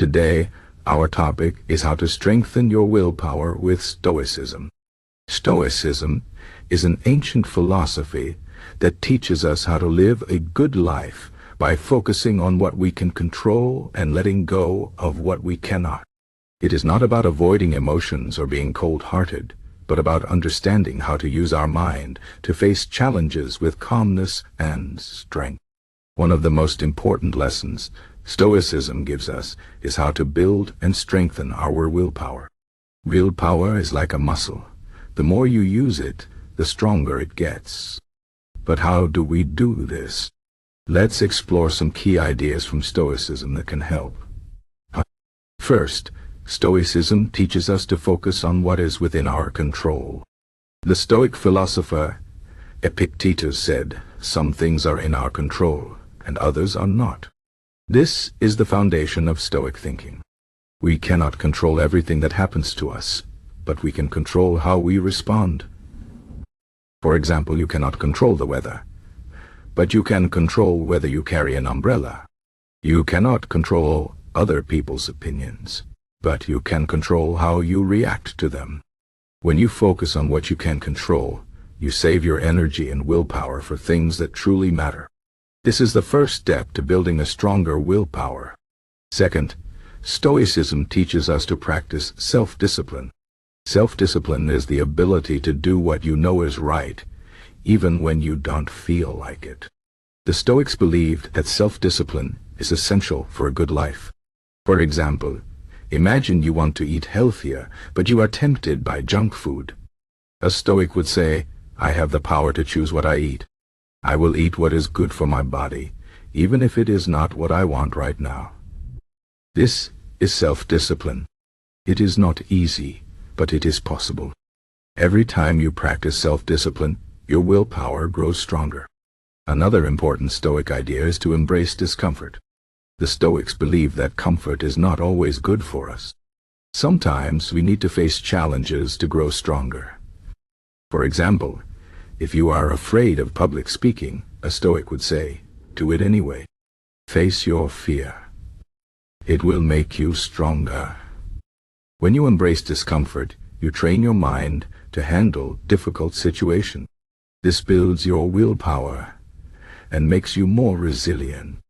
Today, our topic is how to strengthen your willpower with Stoicism. Stoicism is an ancient philosophy that teaches us how to live a good life by focusing on what we can control and letting go of what we cannot. It is not about avoiding emotions or being cold-hearted, but about understanding how to use our mind to face challenges with calmness and strength. One of the most important lessons Stoicism gives us is how to build and strengthen our willpower. Willpower is like a muscle. The more you use it, the stronger it gets. But how do we do this? Let's explore some key ideas from Stoicism that can help. First, Stoicism teaches us to focus on what is within our control. The Stoic philosopher Epictetus said, "Some things are in our control, and others are not." This is the foundation of Stoic thinking. We cannot control everything that happens to us, but we can control how we respond. For example, you cannot control the weather, but you can control whether you carry an umbrella. You cannot control other people's opinions, but you can control how you react to them. When you focus on what you can control, you save your energy and willpower for things that truly matter. This is the first step to building a stronger willpower. Second, Stoicism teaches us to practice self-discipline. Self-discipline is the ability to do what you know is right, even when you don't feel like it. The Stoics believed that self-discipline is essential for a good life. For example, imagine you want to eat healthier, but you are tempted by junk food. A Stoic would say, "I have the power to choose what I eat. I will eat what is good for my body, even if it is not what I want right now." This is self-discipline. It is not easy, but it is possible. Every time you practice self-discipline, your willpower grows stronger. Another important Stoic idea is to embrace discomfort. The Stoics believe that comfort is not always good for us. Sometimes we need to face challenges to grow stronger. For example, if you are afraid of public speaking, a Stoic would say, "Do it anyway. Face your fear. It will make you stronger." When you embrace discomfort, you train your mind to handle difficult situations. This builds your willpower and makes you more resilient.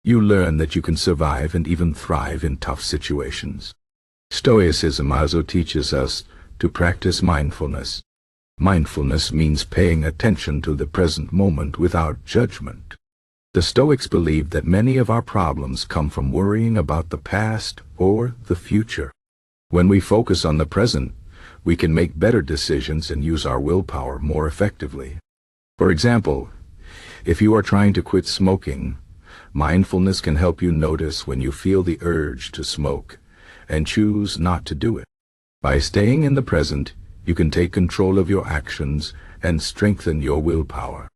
You learn that you can survive and even thrive in tough situations. Stoicism also teaches us to practice mindfulness. Mindfulness means paying attention to the present moment without judgment. The Stoics believe that many of our problems come from worrying about the past or the future. When we focus on the present, we can make better decisions and use our willpower more effectively. For example, if you are trying to quit smoking, mindfulness can help you notice when you feel the urge to smoke and choose not to do it. By staying in the present, you can take control of your actions and strengthen your willpower.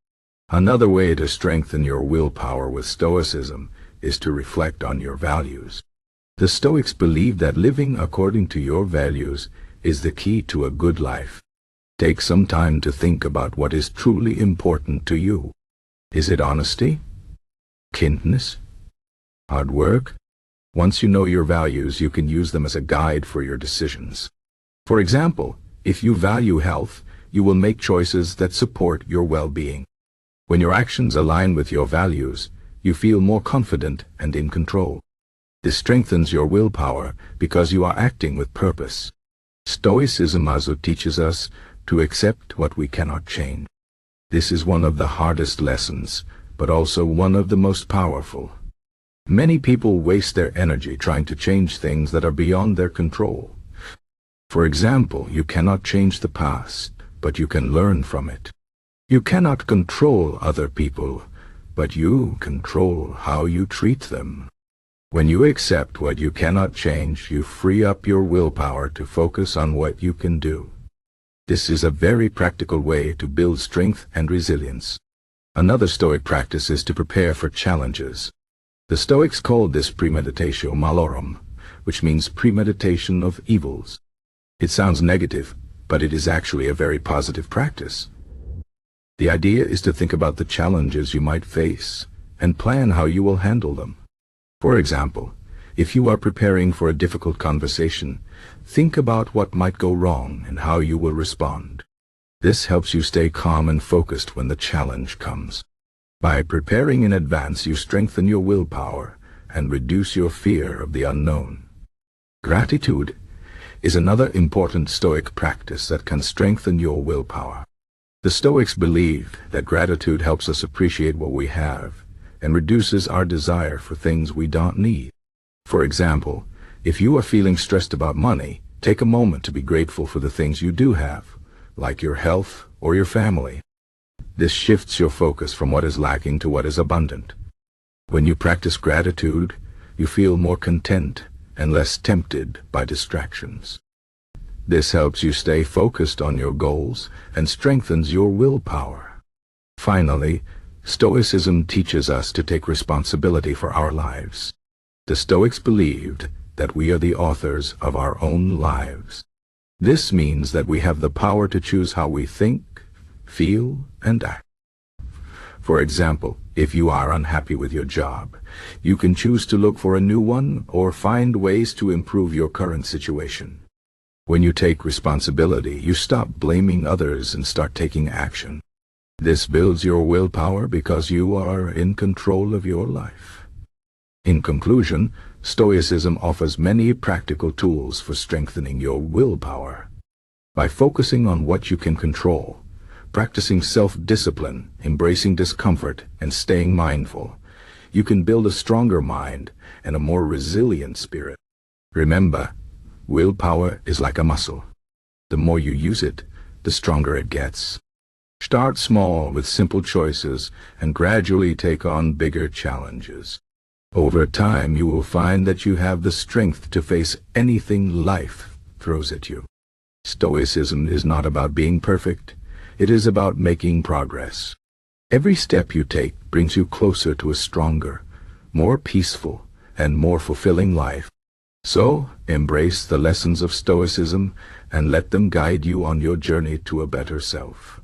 Another way to strengthen your willpower with Stoicism is to reflect on your values. The Stoics believe that living according to your values is the key to a good life. Take some time to think about what is truly important to you. Is it honesty? Kindness? Hard work? Once you know your values, you can use them as a guide for your decisions. For example, if you value health, you will make choices that support your well-being. When your actions align with your values, you feel more confident and in control. This strengthens your willpower because you are acting with purpose. Stoicism also teaches us to accept what we cannot change. This is one of the hardest lessons, but also one of the most powerful. Many people waste their energy trying to change things that are beyond their control. For example, you cannot change the past, but you can learn from it. You cannot control other people, but you control how you treat them. When you accept what you cannot change, you free up your willpower to focus on what you can do. This is a very practical way to build strength and resilience. Another Stoic practice is to prepare for challenges. The Stoics called this premeditatio malorum, which means premeditation of evils. It sounds negative, but it is actually a very positive practice. The idea is to think about the challenges you might face and plan how you will handle them. For example, If you are preparing for a difficult conversation, think about what might go wrong and how you will respond. This helps you stay calm and focused when the challenge comes. By preparing in advance, you strengthen your willpower and reduce your fear of the unknown. Gratitude is another important Stoic practice that can strengthen your willpower. The Stoics believed that gratitude helps us appreciate what we have and reduces our desire for things we don't need. For example, if you are feeling stressed about money, take a moment to be grateful for the things you do have, like your health or your family. This shifts your focus from what is lacking to what is abundant. When you practice gratitude, you feel more content and less tempted by distractions. This helps you stay focused on your goals and strengthens your willpower. Finally, Stoicism teaches us to take responsibility for our lives. The Stoics believed that we are the authors of our own lives. This means that we have the power to choose how we think, feel, and act. For example, if you are unhappy with your job, you can choose to look for a new one or find ways to improve your current situation. When you take responsibility, you stop blaming others and start taking action. This builds your willpower because you are in control of your life. In conclusion, Stoicism offers many practical tools for strengthening your willpower. By focusing on what you can control, practicing self-discipline, embracing discomfort, and staying mindful, you can build a stronger mind and a more resilient spirit. Remember, willpower is like a muscle. The more you use it, the stronger it gets. Start small with simple choices and gradually take on bigger challenges. Over time, you will find that you have the strength to face anything life throws at you. Stoicism is not about being perfect. It is about making progress. Every step you take brings you closer to a stronger, more peaceful, and more fulfilling life. So, embrace the lessons of Stoicism and let them guide you on your journey to a better self.